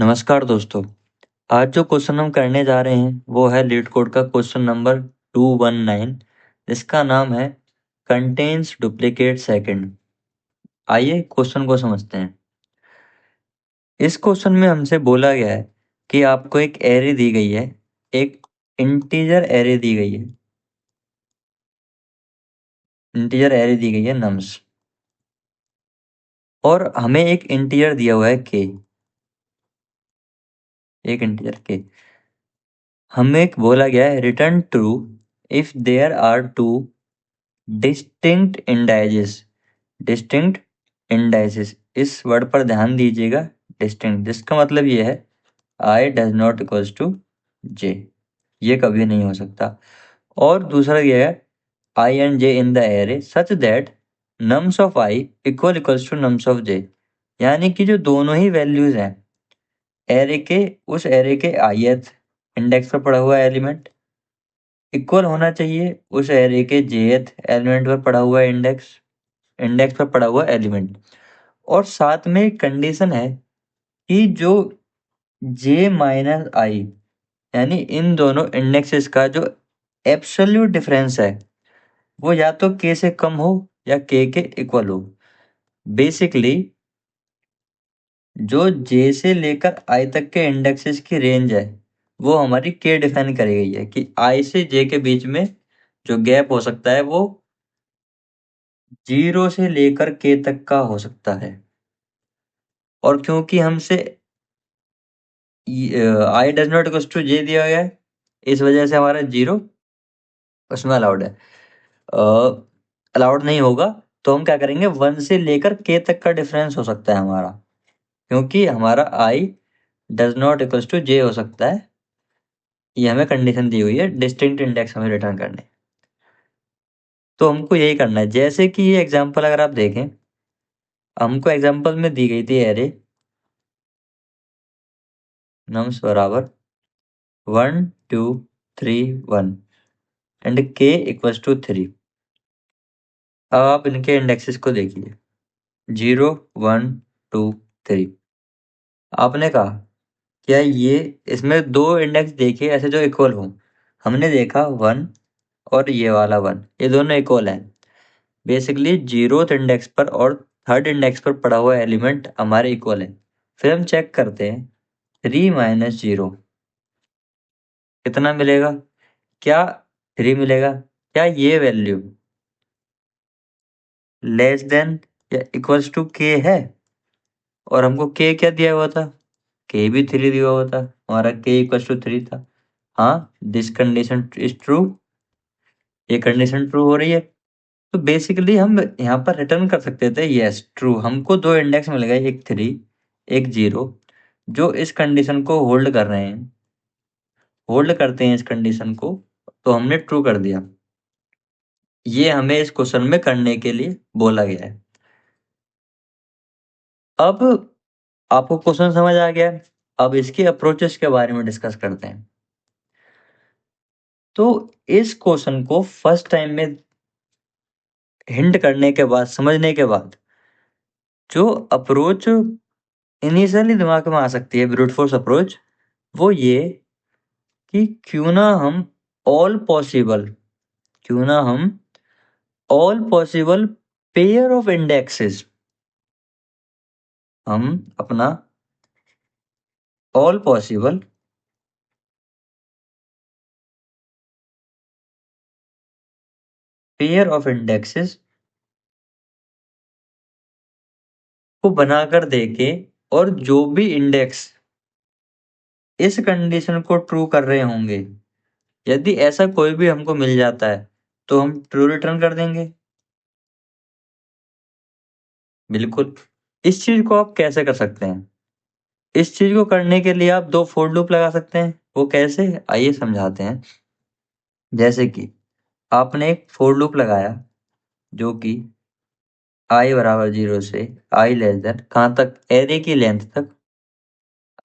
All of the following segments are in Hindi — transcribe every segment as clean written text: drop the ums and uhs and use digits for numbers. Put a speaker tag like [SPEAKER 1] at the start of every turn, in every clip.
[SPEAKER 1] नमस्कार दोस्तों। आज जो क्वेश्चन हम करने जा रहे हैं वो है लीड कोड का क्वेश्चन नंबर 219 जिसका नाम है कंटेन्स डुप्लीकेट सेकंड। आइए क्वेश्चन को समझते हैं। इस क्वेश्चन में हमसे बोला गया है कि आपको एक एरे दी गई है, एक इंटीजर एरे दी गई है, इंटीजर एरे दी गई है नम्स, और हमें एक इंटीजर दिया हुआ है के, एक इंटीजर के। हमें बोला गया है return true if there are two distinct indices. Distinct indices, इस वर्ड पर ध्यान दीजिएगा। डिस्टिंक्ट जिसका मतलब ये है I does not equals to J, ये कभी नहीं हो सकता। और दूसरा ये है I and J in the array such that nums of I equals to nums of J, यानी कि जो दोनों ही वैल्यूज हैं एरे के, उस एरे के ith इंडेक्स पर पड़ा हुआ एलिमेंट इक्वल होना चाहिए उस एरे के jth एलिमेंट पर पड़ा हुआ इंडेक्स, इंडेक्स पर पड़ा हुआ एलिमेंट। और साथ में एक कंडीशन है कि जो j माइनस आई, यानी इन दोनों इंडेक्सेस का जो एब्सोल्यूट डिफरेंस है वो या तो k से कम हो या k के इक्वल हो। बेसिकली जो j से लेकर i तक के इंडेक्सेस की रेंज है वो हमारी k डिफाइन करी गई है कि i से j के बीच में जो गैप हो सकता है वो 0 से लेकर k तक का हो सकता है। और क्योंकि हमसे i does not equals to j दिया गया है, इस वजह से हमारा 0 उसमें अलाउड है। अलाउड नहीं होगा तो हम क्या करेंगे, 1 से लेकर k तक का डिफरेंस हो सकता है हमारा, क्योंकि हमारा i does not equals to j हो सकता है। ये हमें कंडीशन दी हुई है डिस्टिंक्ट इंडेक्स हमें रिटर्न करने। तो हमको यही करना है। जैसे कि ये एग्जांपल अगर आप देखें, हमको एग्जांपल में दी गई थी एरे नम्स बराबर 1 2 3 1 एंड k इक्वल्स टू 3। अब आप इनके इंडेक्सेस को देखिए 0 1 2 3। आपने कहा क्या ये इसमें दो इंडेक्स देखिए ऐसे जो इक्वल हो। हमने देखा 1 और ये वाला 1, ये दोनों इक्वल हैं। बेसिकली 0th इंडेक्स पर और 3rd इंडेक्स पर पड़ा हुआ एलिमेंट हमारे इक्वल है। फिर हम चेक करते हैं 3 माइनस 0 कितना मिलेगा। क्या 3 मिलेगा? क्या ये वैल्यू लेस देन या इक्वल्स टू k है? और हमको k क्या दिया हुआ था? k भी 3 दिया हुआ था, हमारा k इक्वल्स टू 3 था। हाँ, दिस कंडीशन इज ट्रू, ये कंडीशन ट्रू हो रही है। तो बेसिकली हम यहाँ पर रिटर्न कर सकते थे यस ट्रू। हमको दो इंडेक्स मिल गए, एक 3 एक 0, जो इस कंडीशन को होल्ड कर रहे हैं, होल्ड करते हैं इस कंडीशन को, तो हमने ट्रू कर दिया। ये हमें इस क्वेश्चन में करने के लिए बोला गया है। अब आपको क्वेश्चन समझ आ गया है। अब इसके अप्रोचेस के बारे में डिस्कस करते हैं। तो इस क्वेश्चन को फर्स्ट टाइम में हिंट करने के बाद, समझने के बाद, जो अप्रोच इनिशियली दिमाग में आ सकती है ब्रूट फोर्स अप्रोच, वो ये कि क्यों ना हम all possible pair of indexes, हम अपना all possible pair of indexes को बनाकर देखे, और जो भी इंडेक्स इस कंडीशन को ट्रू कर रहे होंगे, यदि ऐसा कोई भी हमको मिल जाता है तो हम ट्रू रिटर्न कर देंगे। बिल्कुल। इस चीज को आप कैसे कर सकते हैं? इस चीज को करने के लिए आप दो फोर लूप लगा सकते हैं। वो कैसे, आइए समझाते हैं। जैसे कि आपने एक फोर लूप लगाया जो कि i बराबर 0 से i लेस देन कहाँ तक, एरे की लेंथ तक,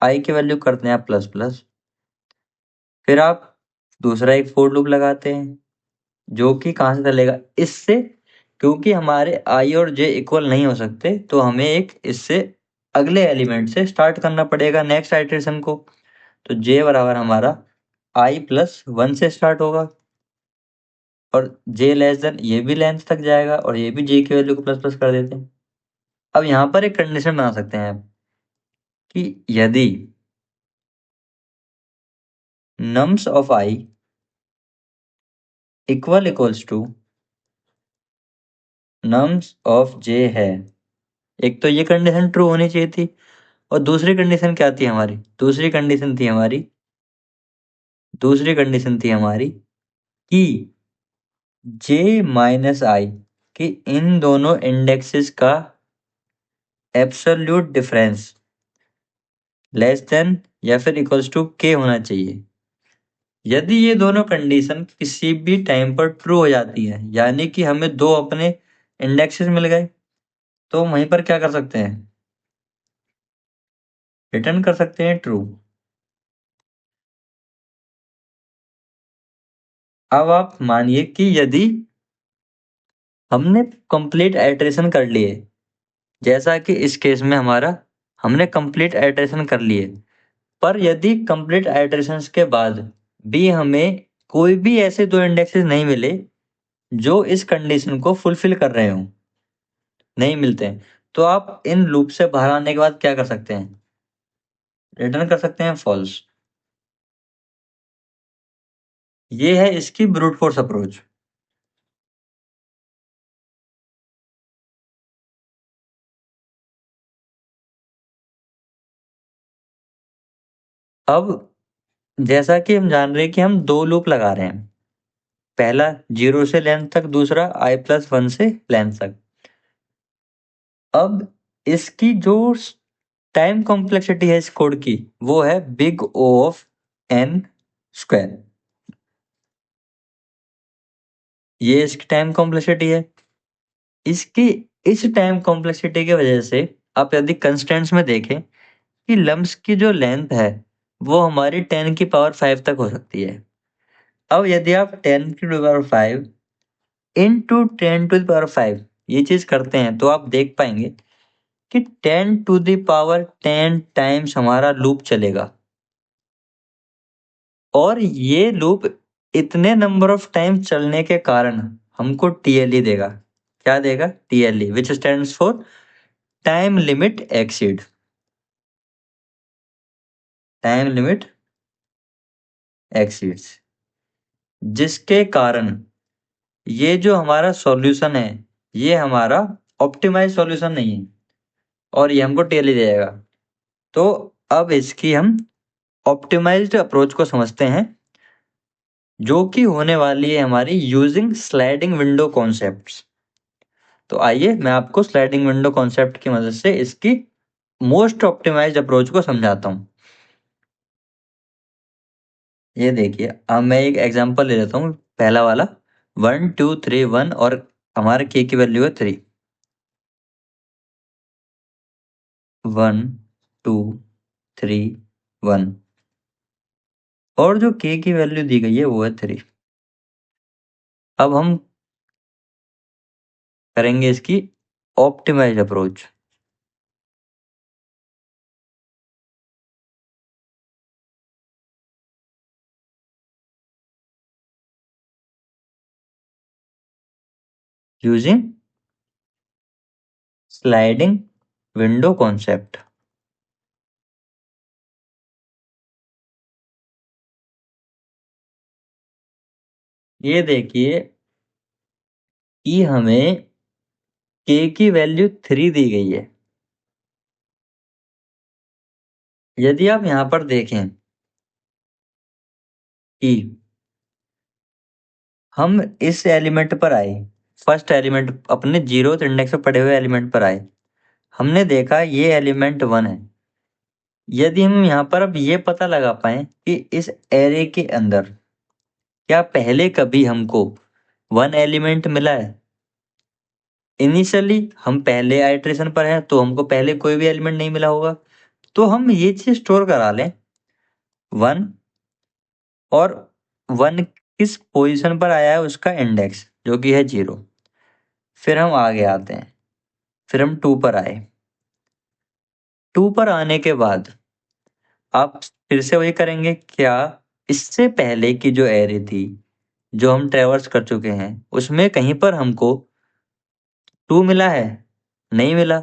[SPEAKER 1] i की वैल्यू करते हैं आप प्लस प्लस। फिर आप दूसरा एक फोर लूप लगाते हैं जो कि कहाँ से चलेगा, इससे, क्योंकि हमारे i और j इक्वल नहीं हो सकते तो हमें एक इससे अगले एलिमेंट से स्टार्ट करना पड़ेगा नेक्स्ट आइटरेशन को। तो j बराबर हमारा i+1 से स्टार्ट होगा और j लेस देन ये भी लेंथ तक जाएगा और ये भी j की वैल्यू को प्लस प्लस कर देते हैं। अब यहाँ पर एक कंडीशन बना सकते हैं कि यदि nums of I equals to nums of j है। एक तो ये कंडीशन ट्रू होनी चाहिए थी और दूसरी कंडीशन क्या थी हमारी? दूसरी कंडीशन थी हमारी कि j माइनस आई कि इन दोनों इंडेक्सेस का एब्सोल्यूट डिफरेंस लेस देन या फिर इक्वल्स टू k होना चाहिए। यदि ये दोनों कंडीशन किसी भी टाइम पर ट्रू हो जाती है, यानी कि हमें दो अपने इंडेक्सेस मिल गए, तो वहीं पर क्या कर सकते हैं? रिटर्न कर सकते हैं ट्रू। अब आप मानिए कि यदि हमने कंप्लीट आइटरेशन कर लिए, जैसा कि इस केस में हमारा हमने कंप्लीट आइटरेशन कर लिए, पर यदि कंप्लीट आइटरेशंस के बाद भी हमें कोई भी ऐसे दो इंडेक्सेस नहीं मिले जो इस कंडीशन को फुलफिल कर रहे हों, नहीं मिलते हैं, तो आप इन लूप से बाहर आने के बाद क्या कर सकते हैं? रिटर्न कर सकते हैं फॉल्स। ये है इसकी ब्रूट फोर्स अप्रोच। अब जैसा कि हम जान रहे हैं कि हम दो लूप लगा रहे हैं, पहला 0 से लेंथ तक, दूसरा i+1 से लेंथ तक। अब इसकी जो टाइम कॉम्प्लेक्सिटी है इस कोड की, वो है big O of n square. ये इसकी टाइम कॉम्प्लेक्सिटी है। इसकी इस टाइम कॉम्प्लेक्सिटी की वजह से आप यदि कंस्टेंट्स में देखें कि लम्स की जो लेंथ है वो हमारी 10 की पावर 5 तक हो सकती है। अब यदि आप 10 की power 5 into 10 to the power 5 ये चीज करते हैं, तो आप देख पाएंगे कि 10 टू द पावर 10 टाइम्स हमारा लूप चलेगा और ये लूप इतने नंबर ऑफ टाइम चलने के कारण हमको TLE देगा। क्या देगा? TLE, which stands for time limit exceed. Time limit exceeds, जिसके कारण ये जो हमारा सॉल्यूशन है ये हमारा ऑप्टिमाइज सॉल्यूशन नहीं है और ये हमको TLE देगा। तो अब इसकी हम ऑप्टिमाइज्ड अप्रोच को समझते हैं, जो कि होने वाली है हमारी यूजिंग स्लाइडिंग विंडो कॉन्सेप्ट्स। तो आइए मैं आपको स्लाइडिंग विंडो कॉन्सेप्ट की मदद से इसकी मोस्ट ऑप्टिमाइज्ड अप्रोच को समझाता हूँ। ये देखिए, अब मैं एक एग्जांपल ले लेता हूँ, पहला वाला 1 2 3 1 और हमारे k की वैल्यू है 3। 1 2 3 1 और जो k की वैल्यू दी गई है वो है 3। अब हम करेंगे इसकी optimized approach. Using sliding window concept. ये देखिए कि हमें k की वैल्यू 3 दी गई है। यदि आप यहां पर देखें कि हम इस एलिमेंट पर आए, फर्स्ट एलिमेंट अपने 0th इंडेक्स पे पड़े हुए एलिमेंट पर आए, हमने देखा ये एलिमेंट 1 है। यदि हम यहाँ पर अब ये पता लगा पाए कि इस एरे के अंदर क्या पहले कभी हमको 1 एलिमेंट मिला है, इनिशियली हम पहले आइट्रेशन पर हैं तो हमको पहले कोई भी एलिमेंट नहीं मिला होगा, तो हम ये चीज स्टोर करा लें 1 और 1 किस पोजीशन पर आया है उसका इंडेक्स जो कि है 0। फिर हम आगे आते हैं, फिर हम 2 पर आए, 2 पर आने के बाद आप फिर से वही करेंगे क्या? इससे पहले की जो एरे थी, जो हम ट्रैवर्स कर चुके हैं, उसमें कहीं पर हमको 2 मिला है? नहीं मिला।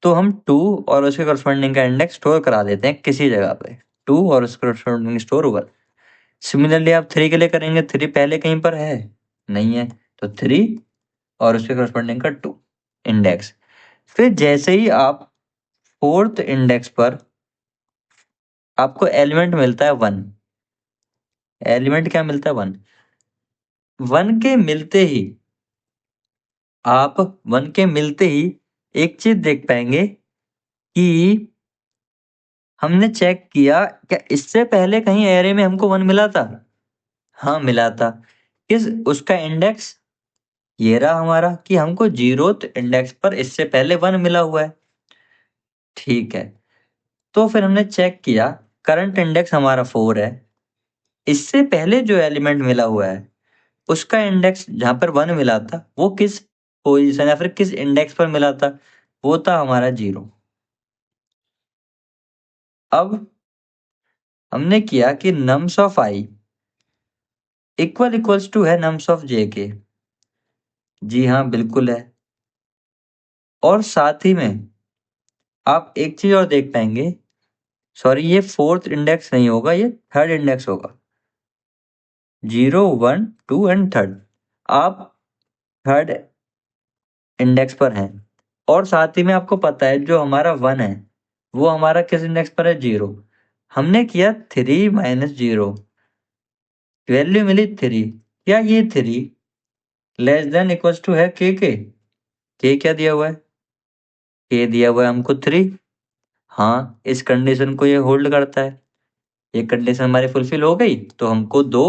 [SPEAKER 1] तो हम 2 और उसके करस्पॉन्डिंग का इंडेक्स स्टोर करा देते हैं किसी जगह पे। 2 और उसका करस्पॉन्डिंग स्टोर हुआ। सिमिलरली आप 3 के लिए करेंगे, 3 पहले कहीं पर है? नहीं है। तो 3 और उसके करस्पॉन्डिंग का 2 इंडेक्स। फिर जैसे ही आप 4th इंडेक्स पर आपको एलिमेंट मिलता है 1। एलिमेंट क्या मिलता है? 1। 1 के मिलते ही आप 1 के मिलते ही एक चीज देख पाएंगे कि हमने चेक किया क्या इससे पहले कहीं एरे में हमको 1 मिला था? हाँ मिला था। किस उसका इंडेक्स? ये रहा हमारा कि हमको 0th इंडेक्स पर इससे पहले 1 मिला हुआ है। ठीक है। तो फिर हमने चेक किया, करंट इंडेक्स हमारा 4 है। इससे पहले जो एलिमेंट मिला हुआ है उसका इंडेक्स जहां पर 1 मिला था वो किस पोजीशन या फिर किस इंडेक्स पर मिला था? वो था हमारा 0। अब हमने किया कि nums of I equals to है नम्स ऑफ जे के। जी हाँ बिल्कुल है। और साथ ही में आप एक चीज और देख पाएंगे, सॉरी ये 4th इंडेक्स नहीं होगा, ये 3rd इंडेक्स होगा। 0 1 2 एंड 3rd। आप 3rd इंडेक्स पर हैं। और साथ ही में आपको पता है जो हमारा 1 है वो हमारा किस इंडेक्स पर है? 0। हमने किया 3 माइनस 0, वैल्यू मिली 3। क्या ये 3 लेस देन इक्वल्स टू है के क्या दिया हुआ है? के दिया हुआ है हमको 3। हाँ इस कंडीशन को ये होल्ड करता है। ये कंडीशन हमारी फुलफिल हो गई तो हमको दो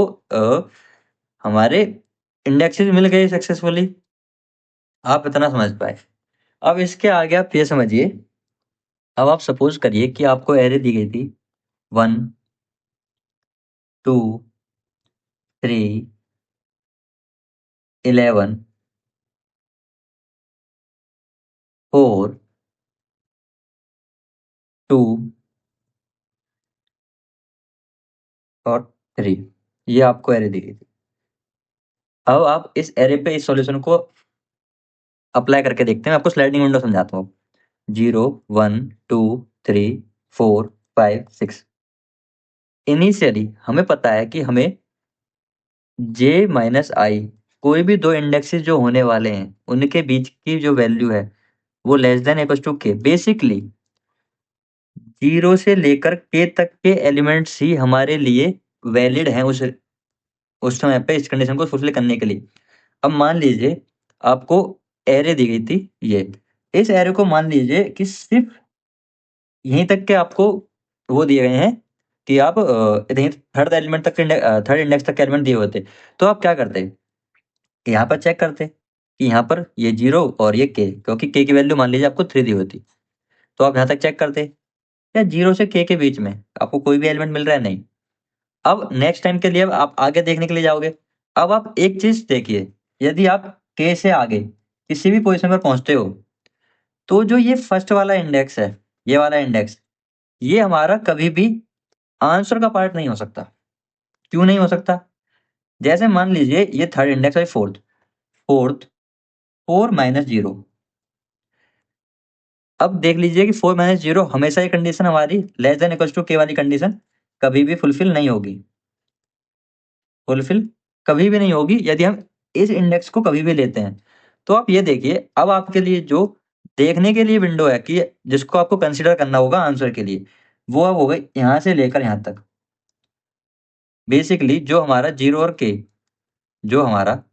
[SPEAKER 1] हमारे इंडेक्सेस मिल गए सक्सेसफुली। आप इतना समझ पाए। अब इसके आगे आप ये समझिए, अब आप सपोज करिए कि आपको एरे दी गई थी 1 2 3 11 4 2 और 3। ये आपको एरे दी गई थी। अब आप इस एरे पे इस सॉल्यूशन को अप्लाई करके देखते हैं। मैं आपको स्लाइडिंग विंडो समझाता हूँ। 0 1 2 3 4 5 6। इनिशियली हमें पता है कि हमें जे माइनस आई कोई भी दो इंडेक्सेस जो होने वाले हैं उनके बीच की जो वैल्यू है वो लेस देन इक्वल टू के। बेसिकली 0 से लेकर के तक के एलिमेंट्स ही हमारे लिए वैलिड हैं उस समय पे इस कंडीशन को फुलफिल करने के लिए। अब मान लीजिए आपको एरे दी गई थी ये। इस एरे को मान लीजिए कि सिर्फ यहीं तक के आपको वो दिए गए हैं कि आप यहीं 3rd इंडेक्स तक के एलिमेंट दिए हुए थे। तो आप क्या करते? यहाँ पर चेक करते कि यहाँ पर ये 0 और ये के, क्योंकि के की वैल्यू मान लीजिए आपको 3 दी हुई थी। तो आप यहाँ तक चेक करते या 0 से के बीच में आपको कोई भी एलिमेंट मिल रहा है? नहीं। अब नेक्स्ट टाइम के लिए अब आप आगे देखने के लिए जाओगे। अब आप एक चीज देखिए, यदि आप के से आगे किसी भी पोजीशन पर पहुंचते हो तो जो ये फर्स्ट वाला इंडेक्स है, ये वाला इंडेक्स, ये हमारा कभी भी आंसर का पार्ट नहीं हो सकता। क्यों नहीं हो सकता? जैसे मान लीजिए ये 3rd इंडेक्स है, 4th 4 माइनस 0। अब देख लीजिए कि 4 माइनस 0 हमेशा ये कंडीशन हमारी लेस देन इक्वल टू के वाली कंडीशन कभी भी फुलफिल नहीं होगी। फुलफिल कभी भी नहीं होगी यदि हम इस इंडेक्स को कभी भी लेते हैं। तो आप ये देखिए, अब आपके लिए जो देखने के लिए विंडो है कि जिसको आपको कंसीडर करना होगा आंसर के लिए, वो अब हो गई यहाँ से लेकर यहाँ तक। बेसिकली जो हमारा 0 और के, जो हमारा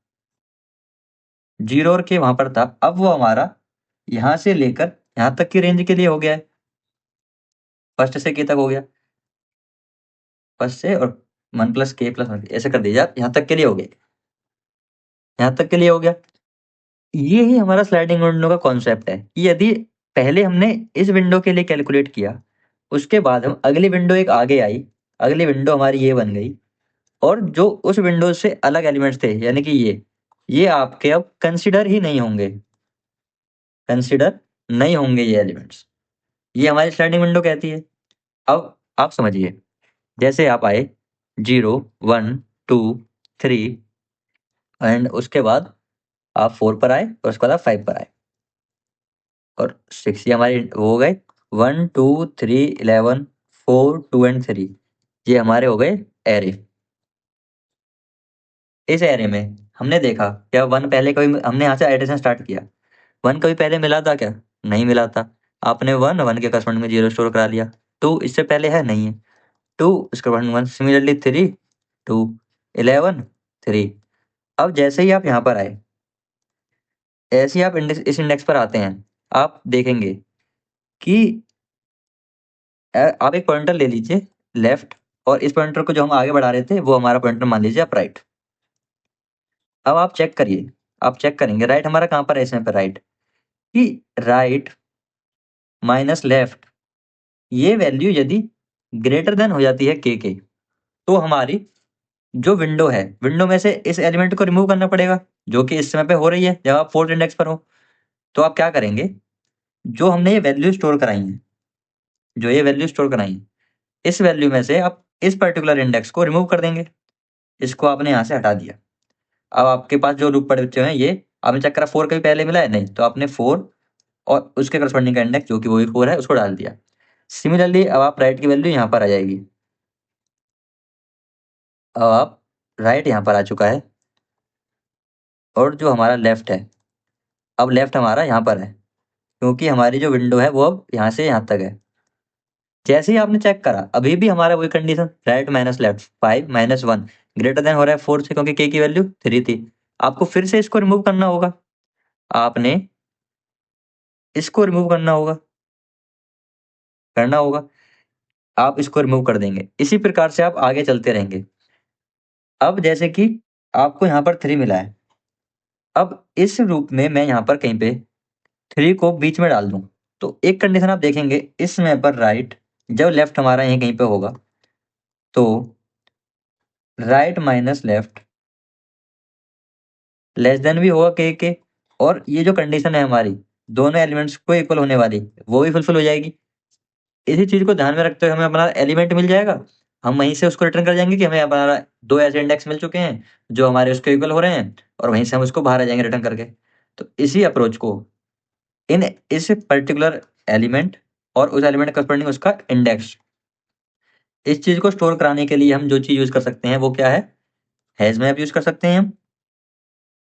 [SPEAKER 1] 0 और के वहां पर था, अब वो हमारा यहाँ से लेकर यहाँ तक की रेंज के लिए हो गया है। फर्स्ट से के तक हो गया, फर्स्ट से और 1 प्लस के प्लस 1 ऐसे कर दीजिए आप, यहाँ तक के लिए हो गया, यहाँ तक के लिए हो गया। ये ही हमारा स्लाइडिंग विंडो का कॉन्सेप्ट है कि यदि पहले हमने इस विंडो के लिए कैलकुलेट किया, उसके बाद हम अगली विंडो एक आगे आई, अगली विंडो हमारी ये बन गई, और जो उस विंडो से अलग एलिमेंट्स थे यानी कि ये आपके अब कंसिडर ही नहीं होंगे, कंसिडर नहीं होंगे ये एलिमेंट्स। ये हमारी स्लाइडिंग विंडो कहती है। अब आप समझिए, जैसे आप आए 0 1 2 3 एंड उसके बाद आप 4 पर आए और उसके बाद आप 5 पर आए और 6, ये हमारी वो हो गए 1 2 3 11 4 2 एंड 3, ये हमारे हो गए एरे। इस एरे में हमने देखा क्या 1 पहले कभी हमने यहाँ से एडिशन स्टार्ट किया, 1 कभी पहले मिला था क्या? नहीं मिला था। आपने 1 के करस्पॉन्डिंग में 0 स्टोर करा लिया। 2 इससे पहले है? नहीं है। 2 इसके करस्पॉन्डिंग 1, सिमिलरली 3 2 11 3। अब जैसे ही आप यहाँ पर आए, ऐसे ही आप इस इंडेक्स पर आते हैं, आप देखेंगे कि आप एक पॉइंटर ले लीजिए लेफ्ट, और इस पॉइंटर को जो हम आगे बढ़ा रहे थे वो हमारा पॉइंटर मान लीजिए आप राइट। अब आप चेक करिए, आप चेक करेंगे राइट हमारा कहाँ पर है इसमें पर राइट, कि राइट माइनस लेफ्ट, ये वैल्यू यदि ग्रेटर देन हो जाती है के, तो हमारी जो विंडो है, विंडो में से इस एलिमेंट को रिमूव करना पड़ेगा, जो कि इस समय पे हो रही है जब आप फोर्थ इंडेक्स पर हो। तो आप क्या करेंगे, जो हमने ये वैल्यू स्टोर कराई है, जो ये वैल्यू स्टोर कराई है, इस वैल्यू में से आप इस पर्टिकुलर इंडेक्स को रिमूव कर देंगे। इसको आपने यहाँ से हटा दिया। अब आपके पास जो लूप पड़े बचे हैं, ये आपने चेक करा 4 कभी पहले मिला है? नहीं, तो आपने 4 और उसके करस्पॉन्डिंग का इंडेक्स जो कि वो भी 4 है उसको डाल दिया। सिमिलरली अब आप राइट की वैल्यू यहाँ पर आ जाएगी। अब आप राइट यहाँ पर आ चुका है, और जो हमारा लेफ्ट है, अब लेफ्ट हमारा यहाँ पर है, क्योंकि हमारी जो विंडो है वो अब यहाँ से यहाँ तक है। जैसे ही आपने चेक करा, अभी भी हमारा वही condition, right minus left 5 minus 1 greater than हो रहा है 4 से, क्योंकि के की वैल्यू 3 थी। आपको फिर से इसको रिमूव करना होगा, आपने इसको रिमूव करना होगा, आप इसको रिमूव कर देंगे। इसी प्रकार से आप आगे चलते रहेंगे। अब जैसे कि आपको यहाँ पर 3 मिला है, अब इस रूप में मैं यहाँ पर कहीं पे 3 को बीच में डाल दूं, तो एक कंडीशन आप देखेंगे इसमें पर राइट, जब लेफ्ट हमारा यहीं कहीं पे होगा, तो right minus left less than भी होगा के, और ये जो कंडीशन है हमारी दोनों एलिमेंट्स को इक्वल होने वाली, वो भी फुलफिल हो जाएगी। इसी चीज को ध्यान में रखते हुए हमें अपना एलिमेंट मिल जाएगा, हम वहीं से उसको रिटर्न कर जाएंगे कि हमें हमारा 2 ऐसे इंडेक्स मिल चुके हैं जो हमारे उसके इक्वल हो रहे हैं, और वहीं से हम उसको बाहर आ जाएंगे रिटर्न करके। तो इसी अप्रोच को इन इस पर्टिकुलर एलिमेंट और उस एलिमेंट करस्पॉन्डिंग उसका इंडेक्स, इस चीज को स्टोर कराने के लिए हम जो चीज यूज कर सकते हैं वो क्या है, हैश मैप यूज कर सकते हैं हम,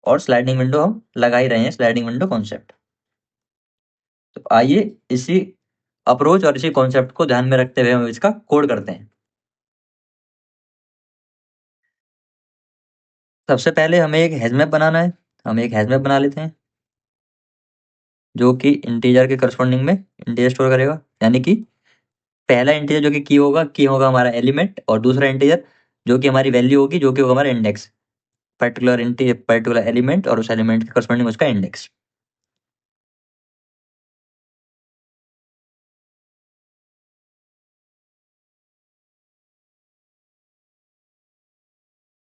[SPEAKER 1] और स्लाइडिंग विंडो हम लगा ही रहे हैं, स्लाइडिंग विंडो कॉन्सेप्ट। तो आइए इसी अप्रोच और इसी कॉन्सेप्ट को ध्यान में रखते हुए हम इसका कोड करते हैं। सबसे पहले हमें एक हैश मैप बनाना है, हम एक हैश मैप बना लेते हैं जो कि इंटीजर के करस्पॉन्डिंग में इंटीजर स्टोर करेगा। यानी कि पहला इंटीजर जो कि की होगा हमारा एलिमेंट, और दूसरा इंटीजर जो कि हमारी वैल्यू होगी, जो कि होगा हमारा इंडेक्स, पर्टिकुलर एलिमेंट और उस एलिमेंट के करस्पॉन्डिंग उसका इंडेक्स।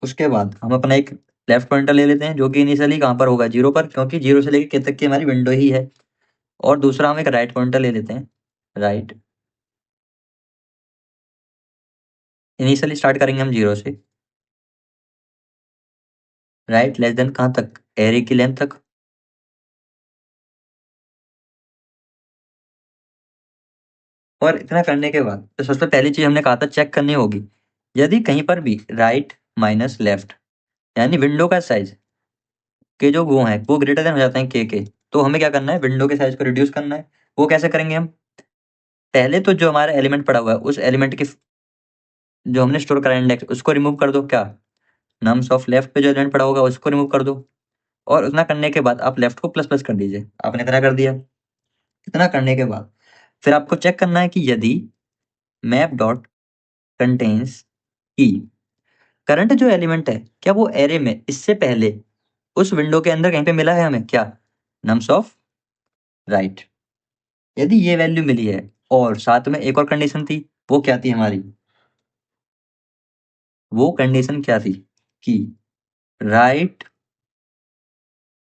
[SPEAKER 1] उसके बाद हम अपना एक लेफ्ट पॉइंटर ले लेते हैं जो कि इनिशियली कहाँ पर होगा, 0 पर, क्योंकि 0 से लेकर के तक की हमारी विंडो ही है। और दूसरा हम एक राइट पॉइंटर ले लेते हैं, राइट इनिशियली स्टार्ट करेंगे हम 0 से, राइट लेस देन कहाँ तक, एरे की लेंथ तक। और इतना करने के बाद तो सबसे पहली चीज हमने कहा था चेक करनी होगी, यदि कहीं पर भी राइट माइनस लेफ्ट यानी विंडो का साइज के जो वो है वो ग्रेटर देन हो जाते हैं के, तो हमें क्या करना है, विंडो के साइज को रिड्यूस करना है। वो कैसे करेंगे हम, पहले तो जो हमारा एलिमेंट पड़ा हुआ है उस एलिमेंट के जो हमने स्टोर करा इंडेक्स उसको रिमूव कर दो, क्या नम्स ऑफ लेफ्ट पे जो एलिमेंट पड़ा होगा उसको रिमूव कर दो। और उतना करने के बाद आप लेफ्ट को प्लस प्लस कर दीजिए, आपने इतना कर दिया। इतना करने के बाद फिर आपको चेक करना है कि यदि मैप डॉट कंटेन्स की करंट जो एलिमेंट है, क्या वो एरे में इससे पहले उस विंडो के अंदर कहीं पे मिला है हमें, क्या नम्स ऑफ राइट। यदि ये वैल्यू मिली है, और साथ में एक और कंडीशन थी, वो क्या थी हमारी, वो कंडीशन क्या थी कि right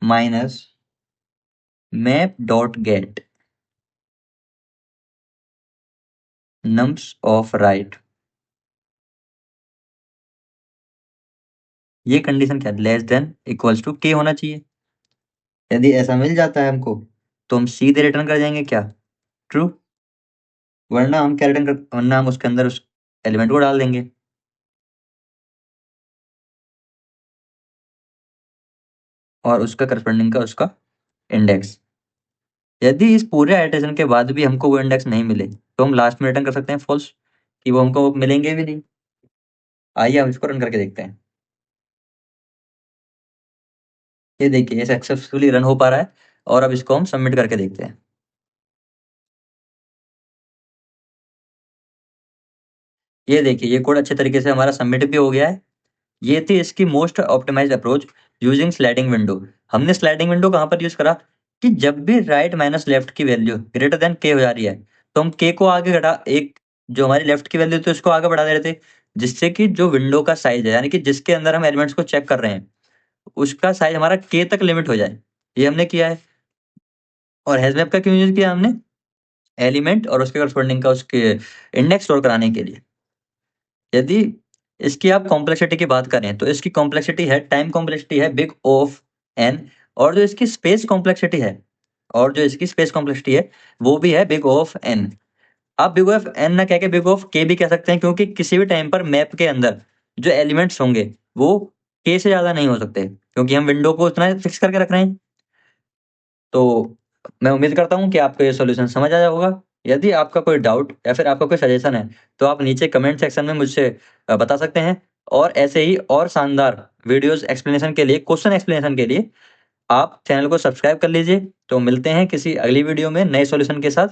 [SPEAKER 1] minus map dot gate nums of right. ये कंडीशन क्या है? लेस देन इक्वल्स टू के होना चाहिए। यदि ऐसा मिल जाता है हमको तो हम सीधे रिटर्न कर जाएंगे क्या? ट्रू। वरना हम क्या रिटर्न कर, वरना हम उसके अंदर उस एलिमेंट को डाल देंगे और उसका करस्पॉन्डिंग का उसका इंडेक्स। यदि इस पूरे आइटरेशन के बाद भी हमको वो इंडेक्स नहीं मिले तो हम लास्ट में रिटर्न कर सकते हैं फॉल्स, कि वो हमको मिलेंगे भी नहीं। आइए हम इसको रन करके देखते हैं। ये देखिए ये सक्सेसफुली रन हो पा रहा है और अब इसको हम सबमिट करके देखते हैं। ये देखिए ये कोड अच्छे तरीके से हमारा सबमिट भी हो गया है। ये थी इसकी most optimized approach using sliding window. हमने स्लाइडिंग विंडो कहाँ पर यूज करा कि जब भी राइट माइनस लेफ्ट की वैल्यू ग्रेटर देन के हो जा रही है तो हम के को आगे घटा, एक जो हमारी लेफ्ट की वैल्यू थी उसको आगे बढ़ा दे रहे थे, जिससे कि जो विंडो का साइज है यानी कि जिसके अंदर हम एलिमेंट्स को चेक कर रहे हैं उसका साइज हमारा के तक लिमिट हो जाए। ये हमने किया है। और हैशमैप का क्यों यूज किया हमने? एलिमेंट और उसके करस्पॉन्डिंग का उसके इंडेक्स स्टोर कराने के लिए। यदि इसकी आप कॉम्प्लेक्सिटी की बात करें तो इसकी कॉम्प्लेक्सिटी है, टाइम कॉम्प्लेक्सिटी है बिग ऑफ एन, और जो इसकी स्पेस कॉम्प्लेक्सिटी है, वो भी है बिग ऑफ एन। आप बिग ऑफ एन ना कह के बिग ऑफ के भी कह सकते हैं, क्योंकि किसी भी टाइम पर मैप के अंदर जो एलिमेंट्स होंगे वो के से ज्यादा नहीं हो सकते, क्योंकि हम विंडो को उतना फिक्स करके रख रहे हैं। तो मैं उम्मीद करता हूँ कि आपको ये सॉल्यूशन समझ आया होगा। यदि आपका कोई डाउट या फिर आपका कोई सजेशन है तो आप नीचे कमेंट सेक्शन में मुझसे बता सकते हैं। और ऐसे ही और शानदार वीडियोस एक्सप्लेनेशन के लिए, क्वेश्चन एक्सप्लेनेशन के लिए आप चैनल को सब्सक्राइब कर लीजिए। तो मिलते हैं किसी अगली वीडियो में नए सॉल्यूशन के साथ।